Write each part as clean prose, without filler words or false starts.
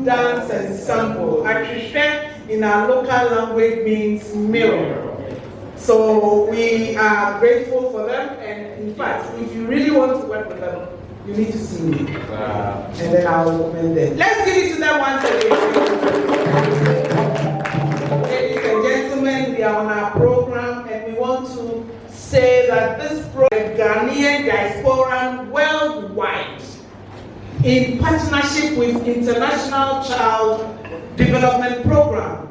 dance and sample. Akrishe in our local language means mirror. So we are grateful for them, and in fact, if you really want to work with them, you need to see me. And then I'll open them. Let's give it to them once again. Ladies and gentlemen, we are on our program, and we want to say that this program, Ghanaian Diaspora Worldwide, in partnership with International Child Development Program,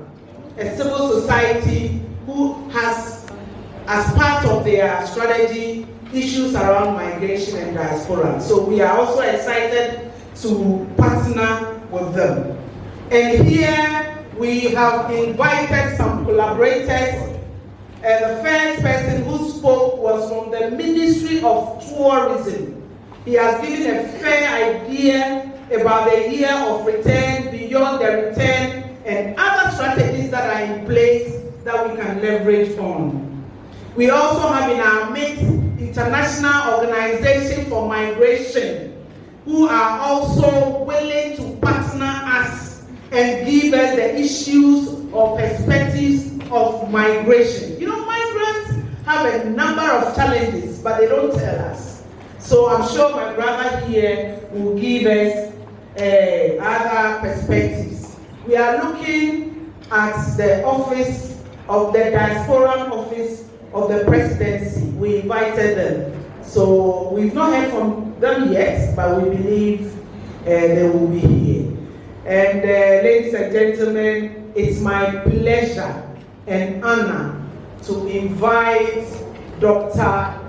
a civil society who has, as part of their strategy, issues around migration and diaspora. So we are also excited to partner with them. And here we have invited some collaborators. The first person who spoke was from the Ministry of Tourism. He has given a fair idea about the year of return, beyond the return, and other strategies that are in place that we can leverage on. We also have in our midst International Organization for Migration, who are also willing to partner us and give us the issues or perspectives of migration. You know, migrants have a number of challenges, but they don't tell us. So I'm sure my brother here will give us other perspectives. We are looking at the office of the Diaspora office of the presidency. We invited them. So we've not heard from them yet, but we believe they will be here. And ladies and gentlemen, it's my pleasure and honor to invite Dr.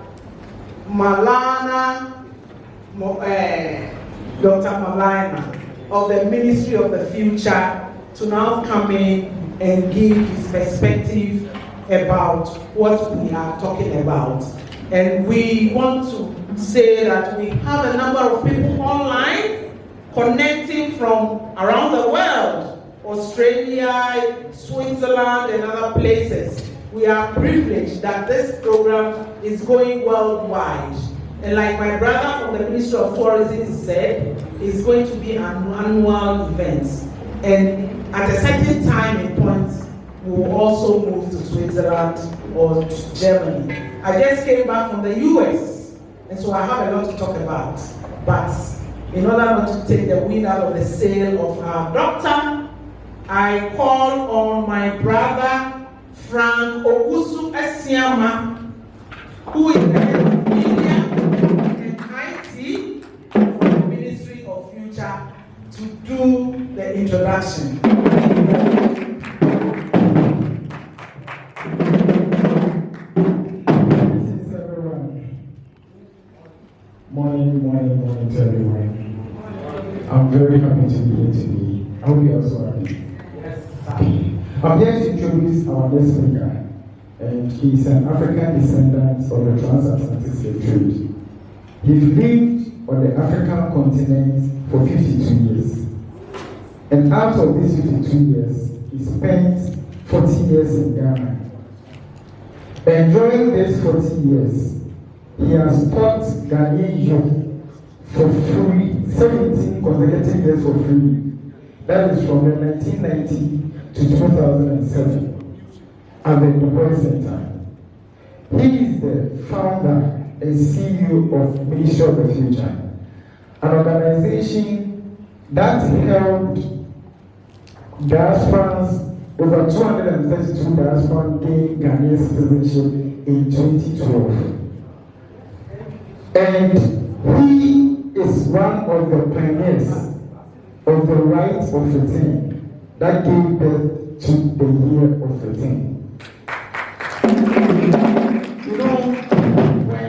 Maulana, Dr. Maulana of the Ministry of the Future to now come in and give his perspective about what we are talking about. And we want to say that we have a number of people online connecting from around the world, Australia, Switzerland, and other places. We are privileged that this program is going worldwide. And like my brother from the Ministry of Tourism said, it's going to be an annual event. And at a certain time and point, we will also move to Switzerland or to Germany. I just came back from the US, and so I have a lot to talk about. But in order not to take the wind out of the sail of our doctor, I call on my brother, Frank Owusu Esiama, who is the head of media and IT for the Ministry of Future, to do the introduction. Morning to everyone. I'm very happy to be here today. I hope you are also happy. Yes, I'm here to introduce our next speaker, and he's an African descendant of the transatlantic slave trade. He's lived on the African continent for 52 years. And out of these 52 years, he spent 40 years in Ghana. And during these 40 years, he has taught Ghanaian youth for free, 17 consecutive years for free. That is from the 1990 to 2007 at the Diaspora Center. He is the founder and CEO of Ministry of the Future, an organization that helped diasporans, over 232 diasporans gain Ghanaian citizenship in 2012. And he is one of the pioneers of the right of return that gave birth to the year of return. You know, when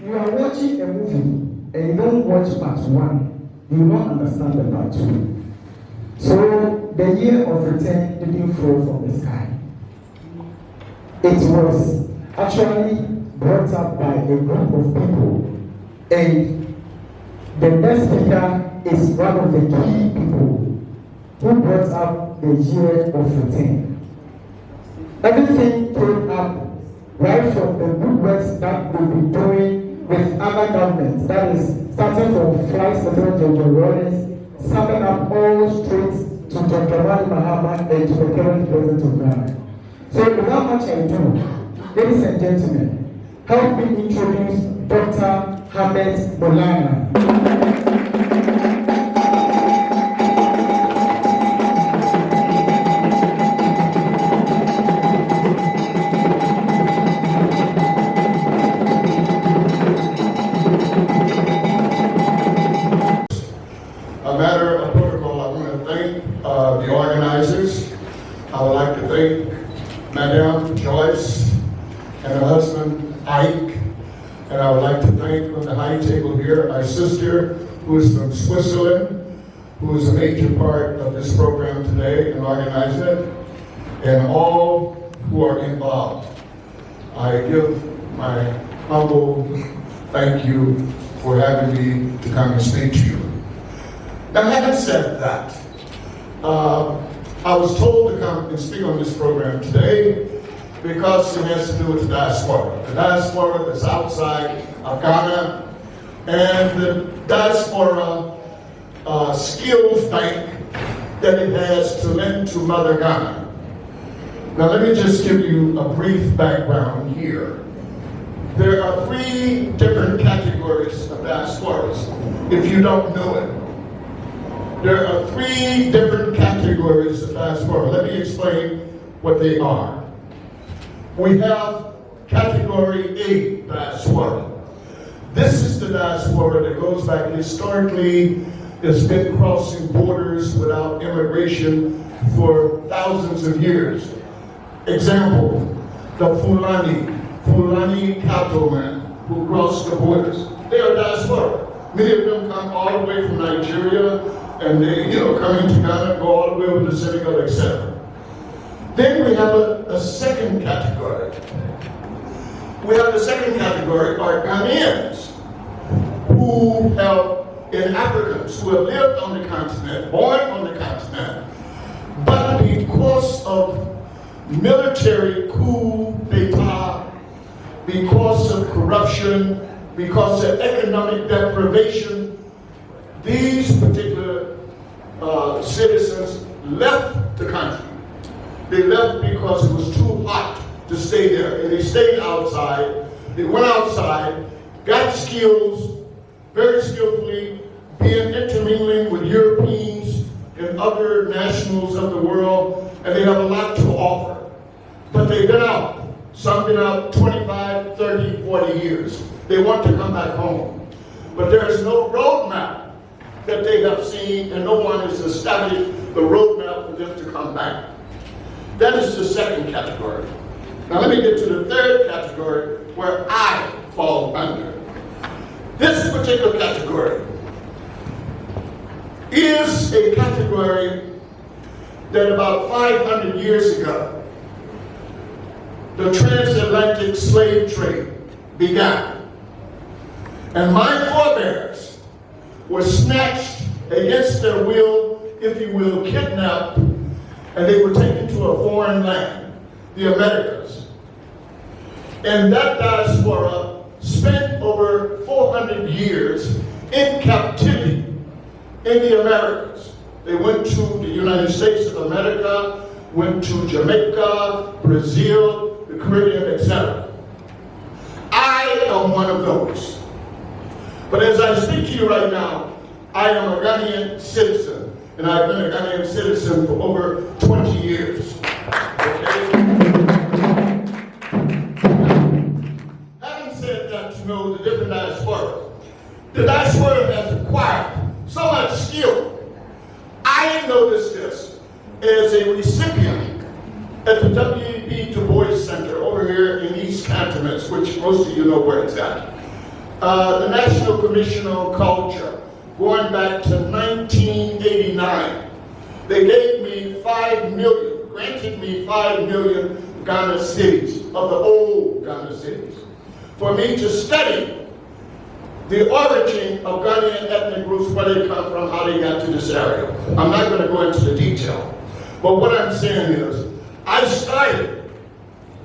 you are watching a movie and you don't watch part one, you don't understand the part two. So the year of return didn't fall from the sky. It was actually brought up by a group of people. And the next speaker is one of the key people who brought up the year of return. Everything came up right from the good works that we'll be doing with other governments. That is starting from Flight Secretary General Rollins, summing up all streets Dr.Maulana and to the current president of Ghana. So without much ado, ladies and gentlemen, help me introduce Dr. D.R.Maulana. A matter of protocol, I want to thank the organizers. I would like to thank Madame Joyce and her husband Ike. And I would like to thank on the high table here our sister who is from Switzerland, who is a major part of this program today and organizing it, and all who are involved. I give my humble thank you for having me to come and speak to you. Now, having said that, I was told to come and speak on this program today because it has to do with the diaspora. The diaspora that's outside of Ghana, and the diaspora skills bank that it has to lend to Mother Ghana. Now, let me just give you a brief background here. There are 3 different categories of diasporas, if you don't know it. There are 3 different categories of diaspora. Let me explain what they are. We have category A diaspora. This is the diaspora that goes back historically. It's been crossing borders without immigration for thousands of years. Example, the Fulani cattlemen who crossed the borders. They are diaspora. Many of them come all the way from Nigeria, and they, come into Ghana, go all the way over to Senegal, etc. Then we have a second category. We have the second category are Ghanaians who and Africans who have lived on the continent, born on the continent, but because of military coup d'etat, because of corruption, because of economic deprivation, these particular citizens left the country. They left because it was too hot to stay there, and they stayed outside. They went outside, got skills, very skillfully, intermingling with Europeans and other nationals of the world, and they have a lot to offer. But they've been out. Some been out 25, 30, 40 years. They want to come back home. But there is no roadmap that they have seen, and no one has established the roadmap for them to come back. That is the second category. Now let me get to the third category where I fall under. This particular category is a category that about 500 years ago, the transatlantic slave trade began. And my forebears were snatched against their will, if you will, kidnapped, and they were taken to a foreign land, the Americas. And that diaspora spent over 400 years in captivity in the Americas. They went to the United States of America, went to Jamaica, Brazil, the Caribbean, etc. I am one of those. But as I speak to you right now, I am a Ghanaian citizen, and I've been a Ghanaian citizen for over 20 years. Okay? Having said that, to know the different diaspora, the diaspora has acquired so much skill. I noticed this as a recipient at the W.E.B. Du Bois Center over here in East Cantonments, which most of you know where it's at. The National Commission on Culture, going back to 1989. They gave me 5 million, granted me 5 million Ghana cities, of the old Ghana cities, for me to study the origin of Ghanaian ethnic groups, where they come from, how they got to this area. I'm not going to go into the detail, but what I'm saying is, I started,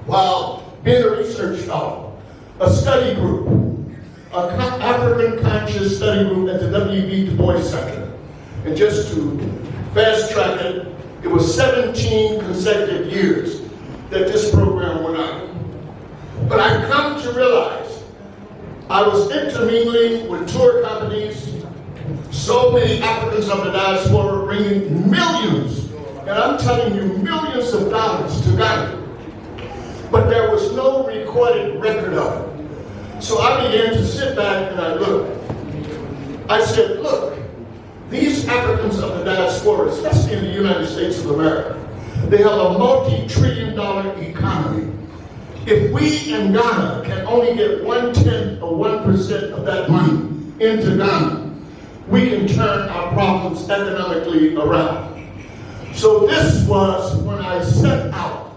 while being a research fellow, a study group, an African Conscious Study Group at the W.E.B. Du Bois Center. And just to fast track it, It was 17 consecutive years that this program went on. But I come to realize I was intermingling with tour companies, so many Africans of the diaspora bringing millions, and I'm telling you, millions of dollars to Ghana. But there was no recorded record of it. So I began to sit back and I looked. I said, look, these Africans of the diaspora, especially in the United States of America, they have a multi-trillion-dollar economy. If we in Ghana can only get 1/10 or 1% of that money into Ghana, we can turn our problems economically around. So this was when I set out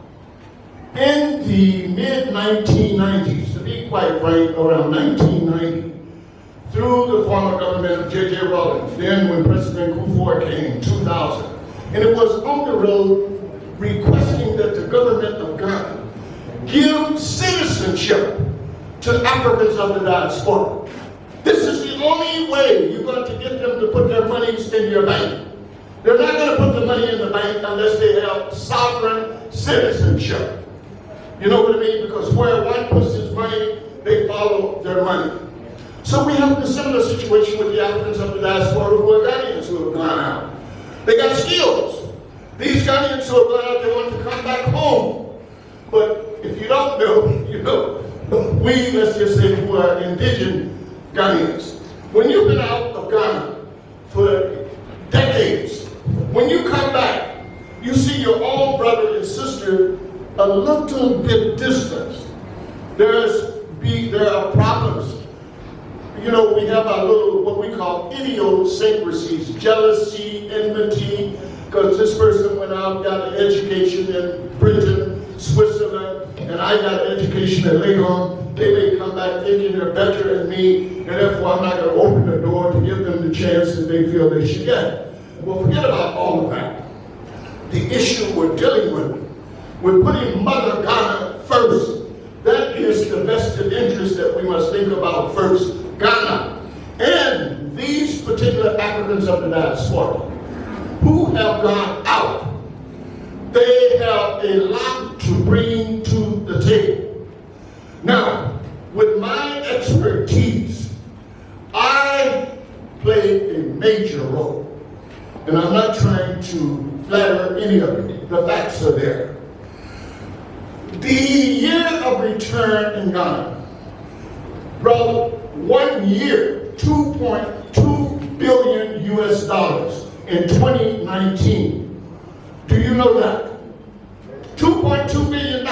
in the mid-1990s, to be quite frank, around 1990, through the former government of D.R.Maulana, then when President Kufuor came, 2000. And it was on the road requesting that the government of Ghana give citizenship to Africans of the diaspora. This is the only way you're going to get them to put their monies in your bank. They're not going to put the money in the bank unless they have sovereign citizenship. You know what I mean? Because where one puts his money, they follow their money. So we have a similar situation with the Africans of the diaspora who are Ghanaians who have gone out. They got skills. These Ghanaians who have gone out, they want to come back home. But if you don't know, you know, we, let's just say, who are indigenous Ghanaians, when you've been out of Ghana for decades, when you come back, you see your own brother and sister a little bit distant. There are problems. You know, we have our little, what we call idiosyncrasies, jealousy, enmity, because this person went out, got an education in Britain, Switzerland, and I got an education at Legon. They may come back thinking they're better than me, and therefore I'm not going to open the door to give them the chance that they feel they should get. Well, forget about all of that. The issue we're dealing with, we're putting Mother Ghana first. That is the vested interest that we must think about first, Ghana. And these particular Africans of the diaspora who have gone out, they have a lot to bring to the table. Now, with my expertise, I played a major role. And I'm not trying to flatter any of you. The facts are there. The year of return in Ghana brought 1 year, $2.2 billion US in 2019. Do you know that? $2.2 billion.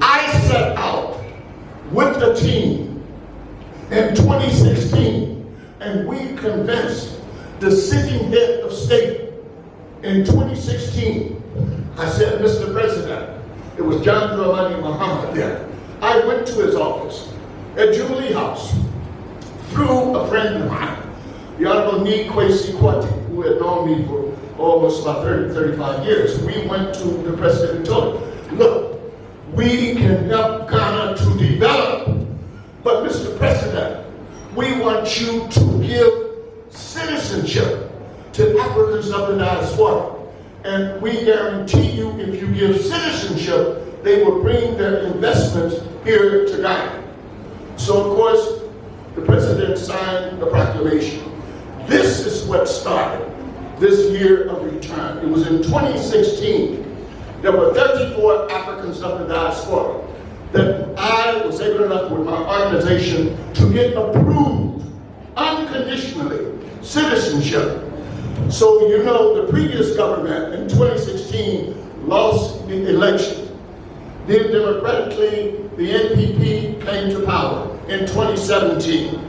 I set out with the team in 2016, and we convinced the sitting head of state in 2016. I said, Mr. President, it was John Dramani Muhammad there. I went to his office at Jubilee House through a friend of mine, the Honorable Ni Kwesi Kwati, who had known me for almost about 30, 35 years. We went to the president and told him, look, we can help Ghana to develop, but Mr. President, we want you to give citizenship to Africans of the diaspora. And we guarantee you, if you give citizenship, they will bring their investments here to Ghana. So, of course, the president signed the proclamation. This is what started this year of return. It was in 2016. There were 34 Africans of the diaspora that I was able enough with my organization to get approved unconditionally citizenship. So you know the previous government in 2016 lost the election. Then democratically, the NPP came to power in 2017.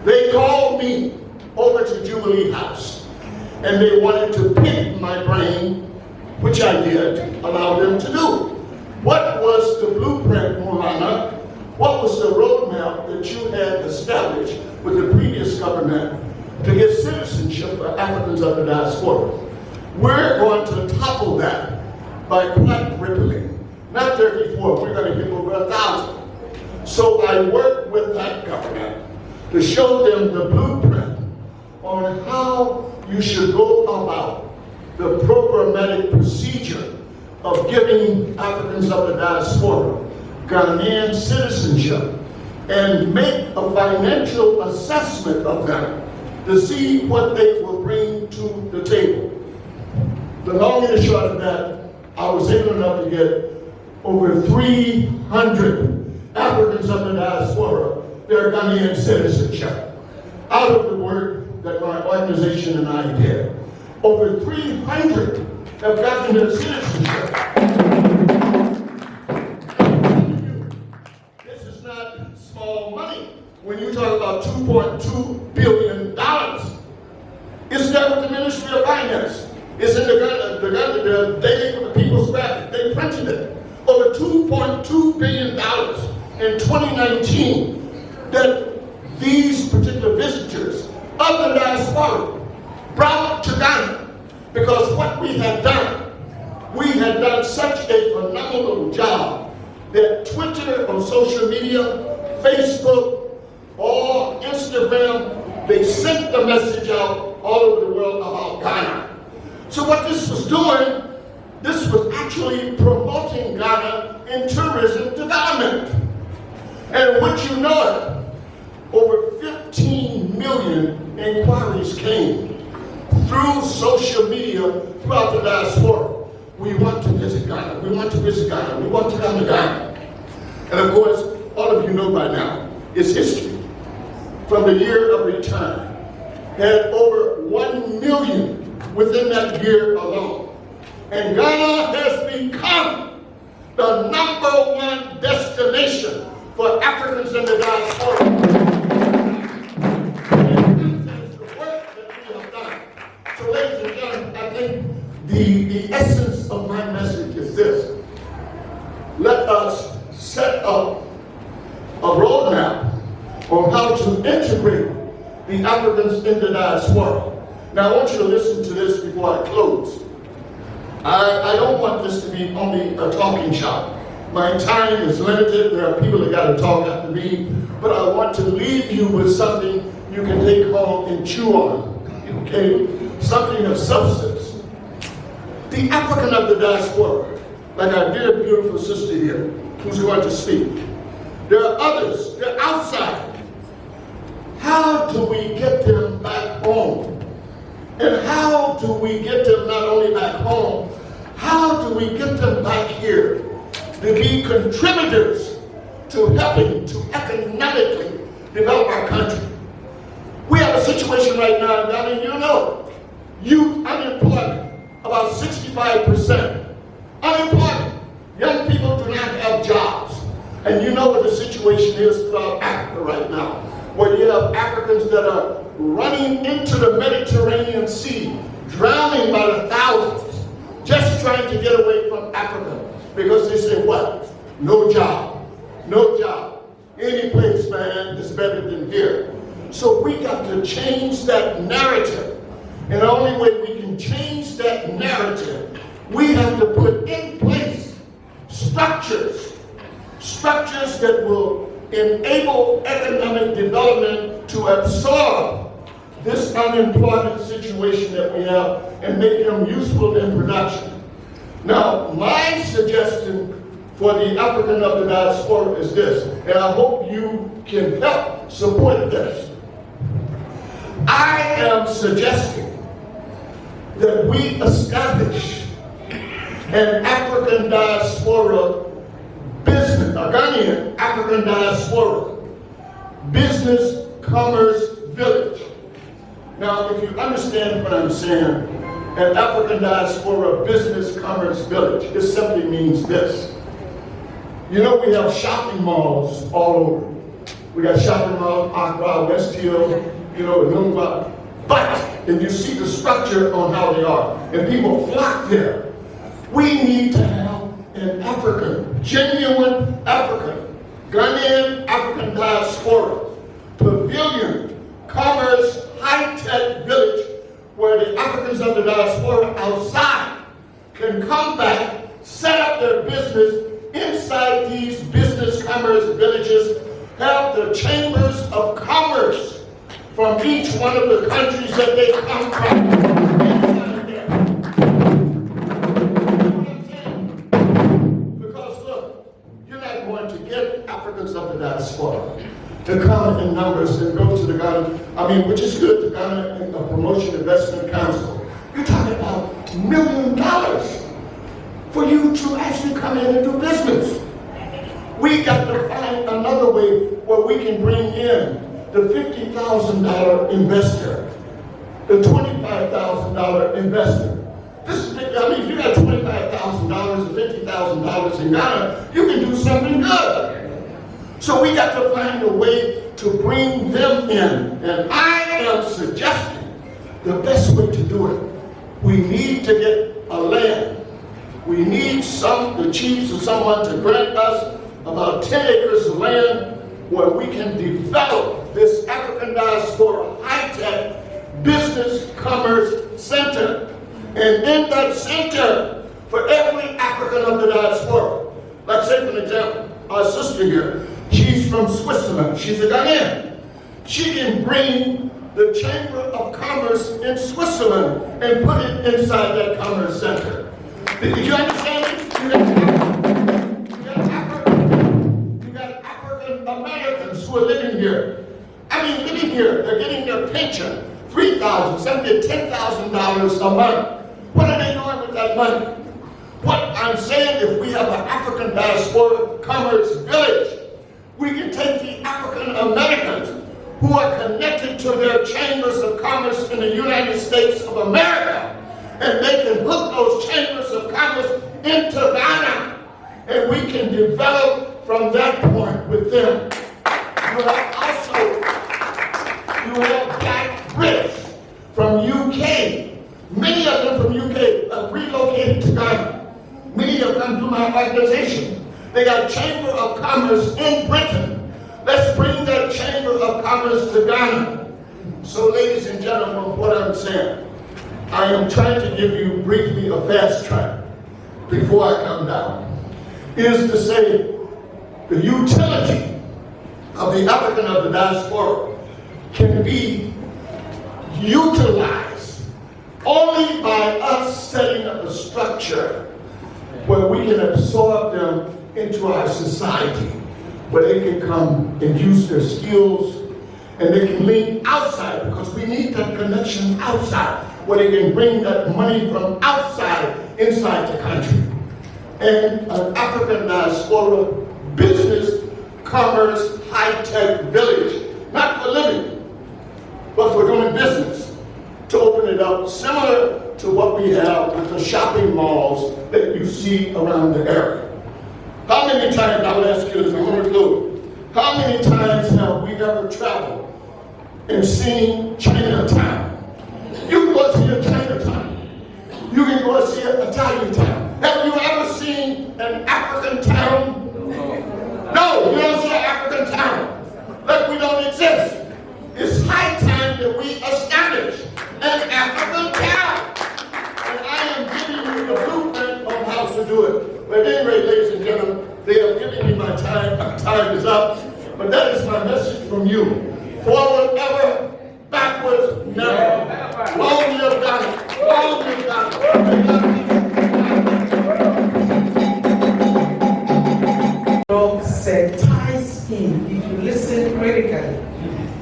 They called me over to Jubilee House and they wanted to pick my brain, which I did allow them to do. What was the blueprint, Maulana? What was the roadmap that you had established with the previous government to get citizenship for Africans of the diaspora? We're going to topple that by quadrupling. Not 34, we're going to get over 1,000. So I worked with that government to show them the blueprint on how you should go about the programmatic procedure of giving Africans of the diaspora Ghanaian citizenship and make a financial assessment of them to see what they will bring to the table. The long and the short of that, I was able enough to get over 300 Africans of the diaspora their Ghanaian citizenship out of the work that my organization and I did. Over 300 have gotten their citizenship. This is not small money. When you talk about $2.2 billion, it's there with the Ministry of Finance. It's in the Daily People's Graphic. They printed it. Over $2.2 billion in 2019 that these particular visitors of the diaspora brought to Ghana, because what we had done such a phenomenal job that Twitter or social media, Facebook, or Instagram, they sent the message out all over the world about Ghana. So what this was doing, this was actually promoting Ghana in tourism development. And what you know, over 15 million inquiries came through social media throughout the diaspora. We want to visit Ghana. We want to visit Ghana. We want to come to Ghana. And of course, all of you know by now, it's history. From the year of return, had over 1 million within that year alone. And Ghana has become the #1 destination for Africans in the diaspora. And that's the work that we have done. So ladies and gentlemen, I think the essence of my message is this. Let us set up a roadmap on how to integrate the Africans in the diaspora. Now I want you to listen to this before I close. I don't want this to be only a talking shop. My time is limited. There are people that got to talk after me, but I want to leave you with something you can take home and chew on, okay? Something of substance. The African of the diaspora, like our dear beautiful sister here, who's going to speak. There are others, they're outside. How do we get them back home? And how do we get them not only back home, how do we get them back here to be contributors to helping to economically develop our country? We have a situation right now in Ghana, you know, youth unemployment, about 65%. Unemployment. Young people do not have jobs. And you know what the situation is throughout Africa right now, where you have Africans that are running into the Mediterranean Sea, drowning by the thousands, just trying to get away from Africa. Because they say, what? No job. No job. Any place, man, is better than here. So we got to change that narrative. And the only way we can change that narrative, we have to put in place structures that will enable economic development to absorb this unemployment situation that we have and make them useful in production. Now, my suggestion for the African of the diaspora is this, and I hope you can help support this. I am suggesting that we establish an African diaspora business, a Ghanaian African diaspora business commerce village. Now, if you understand what I'm saying, an African diaspora business commerce village, it simply means this. You know, we have shopping malls all over. We got shopping malls, Accra, West Hill, you know, Nungwa. But, and you see the structure on how they are, and people flock there. We need to have an African, genuine African, Ghanaian African diaspora pavilion, commerce, high-tech village where the Africans of the diaspora outside can come back, set up their business inside these business commerce villages, have the chambers of commerce from each one of the countries that they come from inside there. Ghana, which is good, the Ghana Promotion Investment Council. You're talking about $1 million for you to actually come in and do business. We got to find another way where we can bring in the $50,000 investor, the $25,000 investor. This is big. If you got $25,000 or $50,000 in Ghana, you can do something good. So we got to find a way to bring them in. And I am suggesting the best way to do it. We need to get a land. We need the chiefs or someone to grant us about 10 acres of land where we can develop this African Diaspora high-tech business commerce center. And in that center, for every African of the diaspora, like say for example, our sister here, she's from Switzerland, she's a Ghanaian. She can bring the Chamber of Commerce in Switzerland and put it inside that commerce center. Did you understand it? You got African Americans who are living here. Living here, they're getting their pension, $3,000, some get $10,000 a month. What are they doing with that money? What I'm saying, if we have an African Diaspora Commerce Village, we can take the African Americans who are connected to their chambers of commerce in the United States of America, and they can hook those chambers of commerce into Ghana, and we can develop from that point with them. You have Black British from UK. Many of them from UK have relocated to Ghana. Many of them through my organization. They got Chamber of Commerce in Britain. Let's bring that Chamber of Commerce to Ghana. So ladies and gentlemen, what I'm saying, I am trying to give you briefly a fast track before I come down, is to say the utility of the African of the diaspora can be utilized only by us setting up a structure where we can absorb them into our society, where they can come and use their skills and they can link outside, because we need that connection outside, where they can bring that money from outside inside the country. And an African Diaspora business, commerce, high-tech village, not for living, but for doing business, to open it up similar to what we have with the shopping malls that you see around the area. How many times, I will ask you this, I'm going to conclude, how many times have we ever traveled and seen Chinatown? You can go see a Chinatown. You can go see an Italian town. Have you ever seen an African town? No, you don't see an African town. Like we don't exist. It's high time that we establish an African town. And I am giving you the blueprint on how to do it. But at any rate, ladies and gentlemen, they have given me my time. My time is up. But that is my message from you. Forward ever, backwards never. Long live Ghana. Long live Ghana. Ties in, if you listen critically,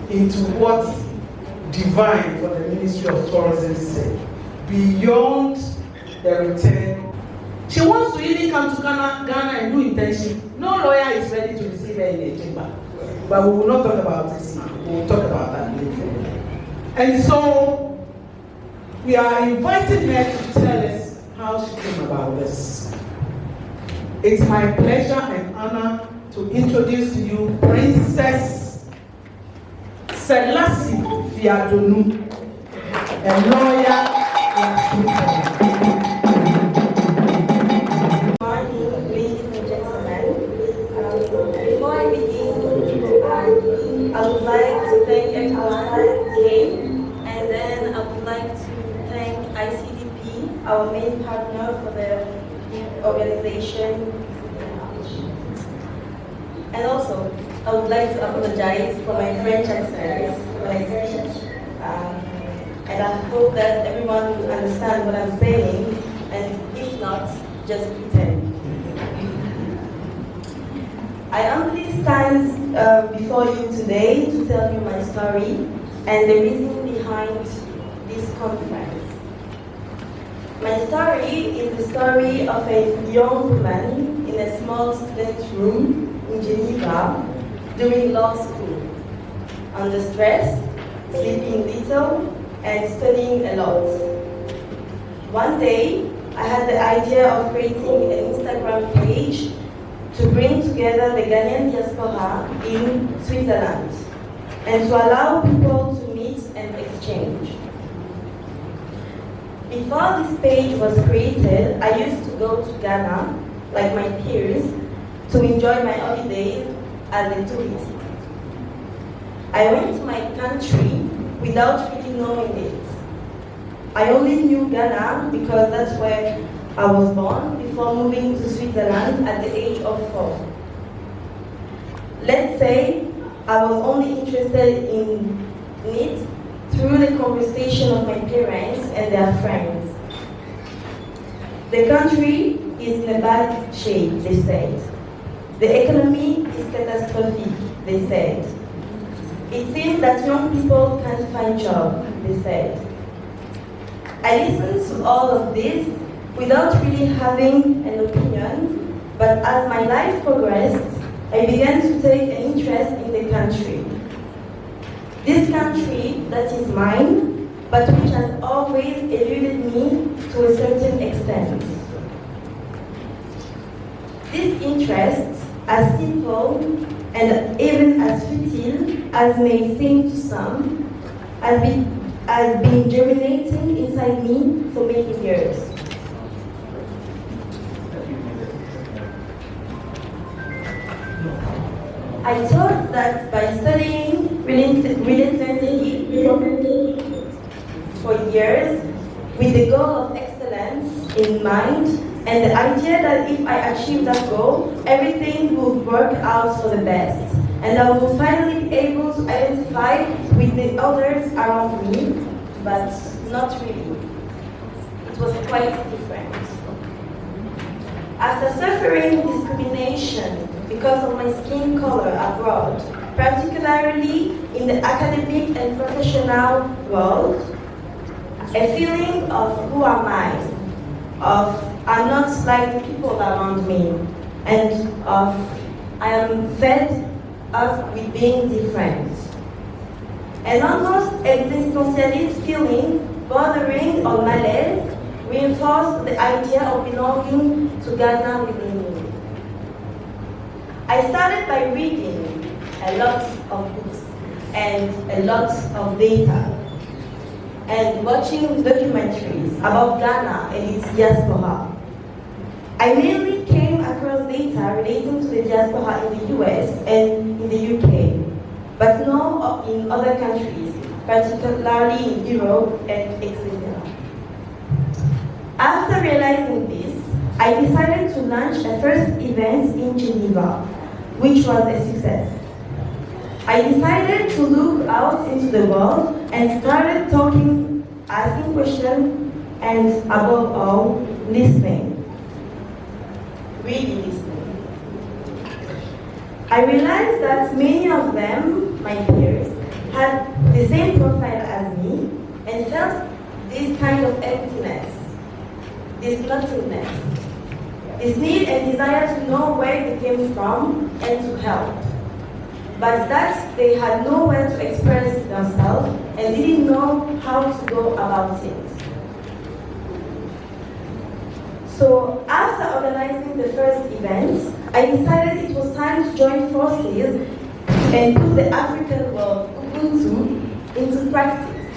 into what Divine for the Ministry of Tourism said, beyond the return. She wants to even come to Ghana and do internship. No lawyer is ready to receive her in a chamber. But we will not talk about this now. We will talk about that later. And so, we are inviting her to tell us how she came about this. It's my pleasure and honor to introduce to you Princess Selassie Fiadonu, a lawyer in Africa. Good morning, ladies and gentlemen. Before I begin, I would like to thank everyone who came, and then I would like to thank ICDP, our main partner for the organization. And also, I would like to apologize for my French accent when I speak. And I hope that everyone will understand what I'm saying, and if not, just pretend. I humbly stand before you today to tell you my story. and the reason behind this conference. My story is the story of a young woman in a small student room in Geneva during law school, under stress, sleeping little, and studying a lot. One day, I had the idea of creating an Instagram page to bring together the Ghanaian diaspora in Switzerland and to allow people to meet and exchange. Before this page was created, I used to go to Ghana, like my peers, to enjoy my holidays as a tourist. I went to my country without really knowing it. I only knew Ghana because that's where I was born before moving to Switzerland at the age of 4. Let's say I was only interested in it through the conversation of my parents and their friends. The country is in a bad shape, they said. The economy is catastrophic, they said. It seems that young people can't find jobs, they said. I listened to all of this without really having an opinion, but as my life progressed, I began to take an interest in the country. This country that is mine, but which has always eluded me to a certain extent. This interest, as simple and even as futile as may seem to some, has been germinating inside me for many years. I thought that by studying relentlessly for years, with the goal of excellence in mind, and the idea that if I achieve that goal, everything would work out for the best, and I would finally be able to identify with the others around me, but not really. It was quite different. After suffering discrimination because of my skin color abroad, particularly in the academic and professional world, a feeling of who am I, of I'm not like the people around me, and of I am fed up with being different. An almost existentialist feeling, bordering on malaise, reinforced the idea of belonging to Ghana within me. I started by reading a lot of books and a lot of data, and watching documentaries about Ghana and its diaspora. I mainly came across data relating to the diaspora in the US and in the UK, but no in other countries, particularly in Europe and etc. After realizing this, I decided to launch a first event in Geneva, which was a success. I decided to look out into the world and started talking, asking questions, and above all, listening. Really listening. I realized that many of them, my peers, had the same profile as me and felt this kind of emptiness, this nothingness, this need and desire to know where they came from and to help, but that they had nowhere to express themselves and didn't know how to go about it. So after organizing the first event, I decided it was time to join forces and put the African word Ubuntu into practice.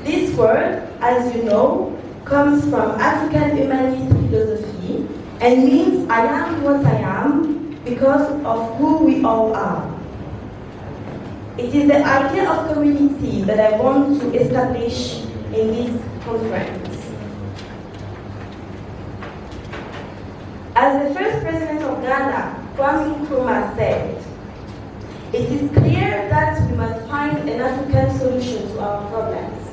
This word, as you know, comes from African humanist philosophy and means I am what I am because of who we all are. It is the idea of community that I want to establish in this conference. As the first president of Ghana, Kwame Nkrumah, said, it is clear that we must find an African solution to our problems,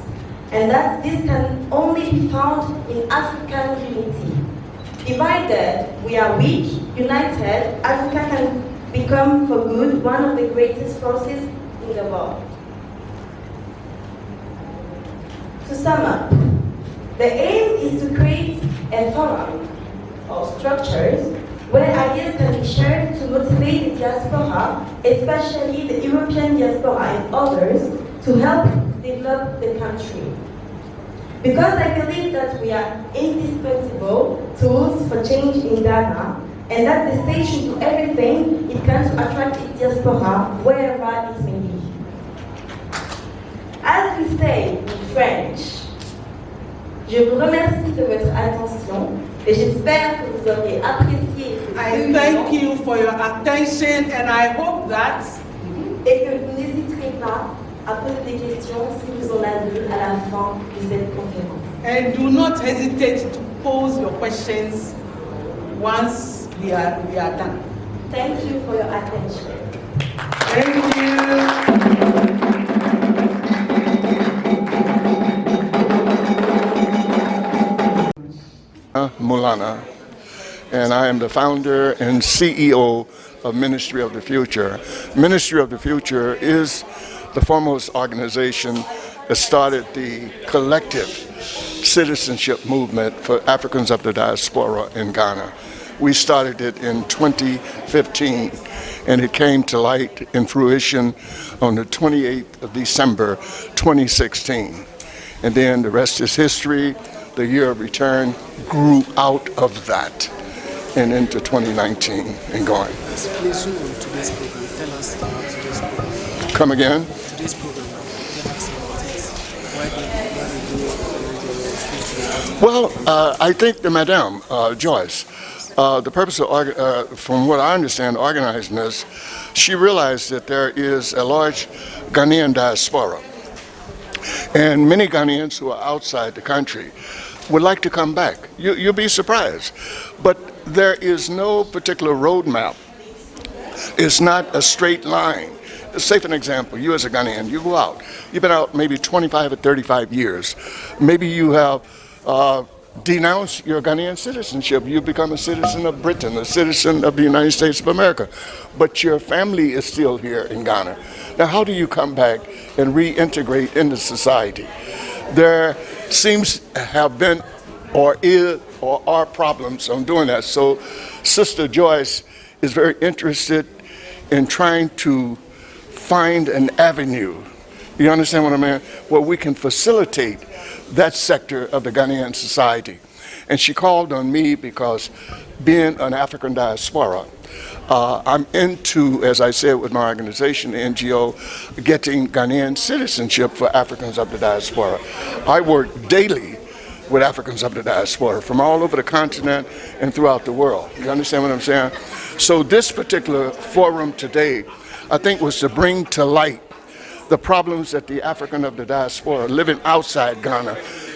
and that this can only be found in African unity. Divided, we are weak. United, Africa can become for good one of the greatest forces in the world. To sum up, the aim is to create a forum or structures where ideas can be shared to motivate the diaspora, especially the European diaspora and others, to help develop the country. Because I believe that we are indispensable tools for change in Ghana, and that the station to everything it can to attract the diaspora wherever it may be. As we say in French, je vous remercie de votre attention et j'espère que vous aurez apprécié ce I thank you for your attention and I hope that et que vous n'hésiterez pas à poser des questions si vous en avez à la fin de cette conférence. and do not hesitate to pose your questions once we are done. Thank you for your attention. Thank you. Maulana, and I am the founder and CEO of Ministry of the Future. Ministry of the Future is the foremost organization that started the collective citizenship movement for Africans of the diaspora in Ghana. We started it in 2015, and it came to light in fruition on the 28th of December 2016. And then the rest is history. The year of return grew out of that and into 2019 and going. Please zoom on today's program. Tell us about today's program. Come again? Today's program. Tell us about it. Why do you Well, I think the Madame Joyce, the purpose of, from what I understand, organizing this, she realized that there is a large Ghanaian diaspora. And many Ghanaians who are outside the country would like to come back. You'll be surprised. But there is no particular roadmap. It's not a straight line. Say for an example, you as a Ghanaian, you go out. You've been out maybe 25 or 35 years. Maybe you have denounced your Ghanaian citizenship. You become a citizen of Britain, a citizen of the United States of America. But your family is still here in Ghana. Now, how do you come back and reintegrate into society? There seems to have been or is or are problems on doing that. So Sister Joyce is very interested in trying to find an avenue, you understand what I mean, where we can facilitate that sector of the Ghanaian society. And she called on me because being an African diaspora, I'm into, as I said with my organization, the NGO, getting Ghanaian citizenship for Africans of the diaspora. I work daily with Africans of the diaspora from all over the continent and throughout the world. You understand what I'm saying? So this particular forum today, I think, was to bring to light the problems that the African of the diaspora living outside Ghana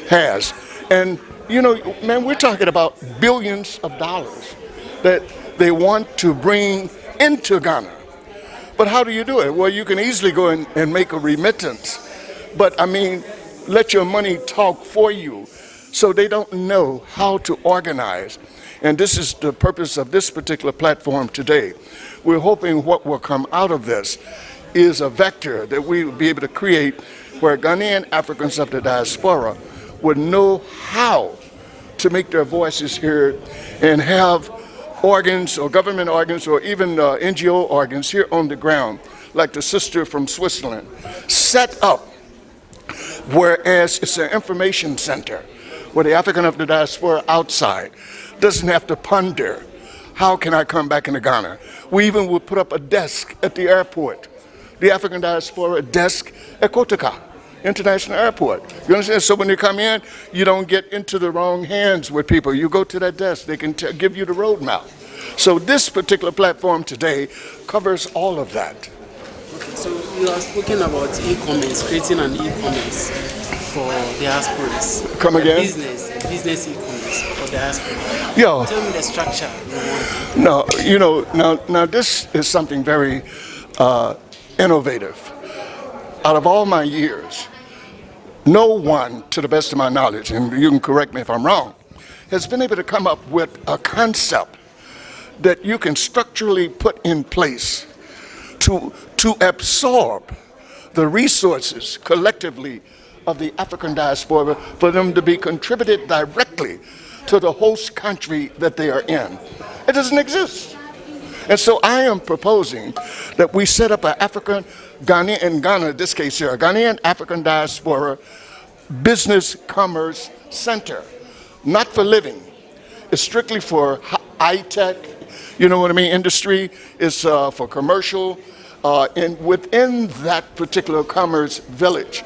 has. And, you know, man, we're talking about billions of dollars that they want to bring into Ghana. But how do you do it? Well, you can easily go in and make a remittance. But, I mean, let your money talk for you. So they don't know how to organize. And this is the purpose of this particular platform today. We're hoping what will come out of this is a vector that we will be able to create where Ghanaian Africans of the diaspora would know how to make their voices heard and have organs or government organs or even NGO organs here on the ground, like the sister from Switzerland, set up, whereas it's an information center where the African of the diaspora outside doesn't have to ponder, how can I come back into Ghana? We even would put up a desk at the airport, the African diaspora desk at Kotoka International Airport. You understand? So when you come in, you don't get into the wrong hands with people. You go to that desk, they can give you the roadmap. So this particular platform today covers all of that. Okay, so you are speaking about e-commerce, creating an e-commerce for diasporas. Come again? Business e-commerce for diaspora. Yeah. Tell me the structure you want. No, you know, now this is something very innovative. Out of all my years, no one, to the best of my knowledge, and you can correct me if I'm wrong, has been able to come up with a concept that you can structurally put in place to absorb the resources collectively of the African diaspora for them to be contributed directly to the host country that they are in. It doesn't exist. And so I am proposing that we set up an African, Ghanaian, in Ghana, in this case here, a Ghanaian African diaspora business commerce center, not for living. It's strictly for high-tech, you know what I mean, industry. It's for commercial, and within that particular commerce village.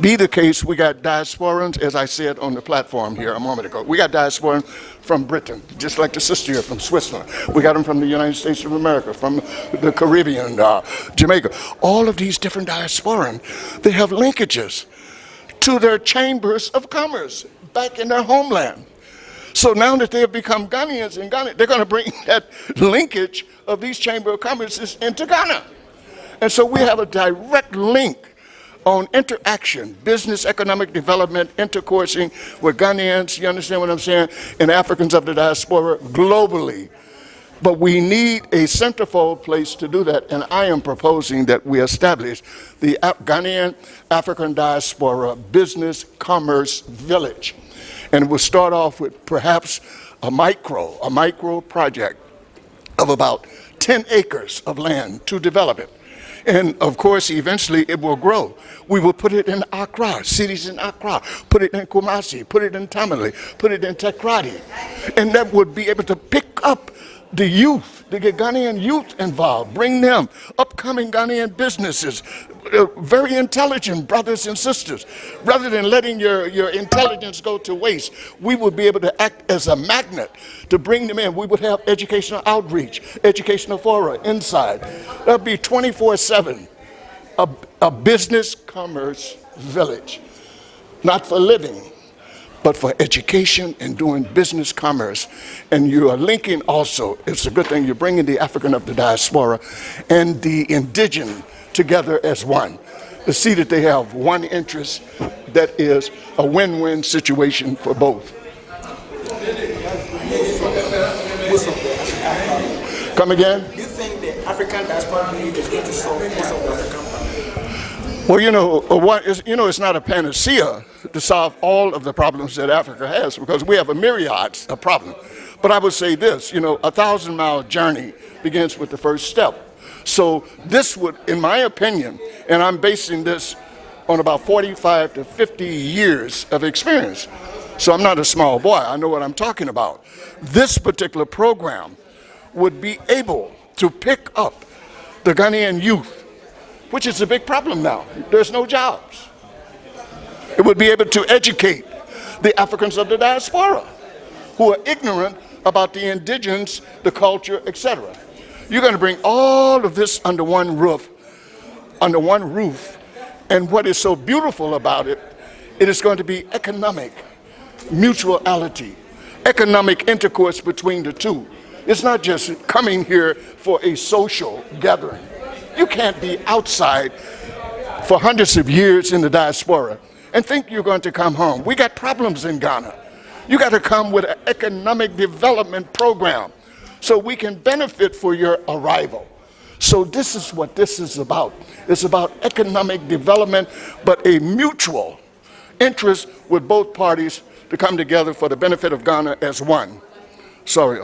Be the case, we got diasporans, as I said on the platform here a moment ago. We got diasporans from Britain, just like the sister here from Switzerland. We got them from the United States of America, from the Caribbean, Jamaica. All of these different diasporans, they have linkages to their chambers of commerce back in their homeland. So now that they have become Ghanaians in Ghana, they're going to bring that linkage of these chamber of commerces into Ghana. And so we have a direct link on interaction, business, economic development, intercoursing with Ghanaians, you understand what I'm saying, and Africans of the diaspora globally. But we need a centerfold place to do that, and I am proposing that we establish the Ghanaian African Diaspora Business Commerce Village. And we'll start off with perhaps a micro project of about 10 acres of land to develop it. And of course, eventually it will grow. We will put it in Accra, cities in Accra, put it in Kumasi, put it in Tamale, put it in Tekrati. And that would be able to pick up the youth, to get Ghanaian youth involved, bring them, upcoming Ghanaian businesses, very intelligent brothers and sisters. Rather than letting your intelligence go to waste, we would be able to act as a magnet to bring them in. We would have educational outreach, educational fora inside. That would be 24/7, a business commerce village, not for living, but for education and doing business commerce. And you are linking also, it's a good thing, you're bringing the African of the diaspora and the indigenous together as one, to see that they have one interest that is a win-win situation for both. Come again? Do you think the African diaspora is going to solve most of the African problems? Well, it's not a panacea to solve all of the problems that Africa has, because we have a myriad of problems. But I would say this, a 1,000-mile journey begins with the first step. So this would, in my opinion, and I'm basing this on about 45 to 50 years of experience. So I'm not a small boy, I know what I'm talking about. This particular program would be able to pick up the Ghanaian youth, which is a big problem now. There's no jobs. It would be able to educate the Africans of the diaspora who are ignorant about the indigenous, the culture, etc. You're going to bring all of this under one roof, and what is so beautiful about it, it is going to be economic mutuality, economic intercourse between the two. It's not just coming here for a social gathering. You can't be outside for hundreds of years in the diaspora and think you're going to come home. We got problems in Ghana. You got to come with an economic development program so we can benefit for your arrival. So this is what this is about. It's about economic development, but a mutual interest with both parties to come together for the benefit of Ghana as one. Sorry.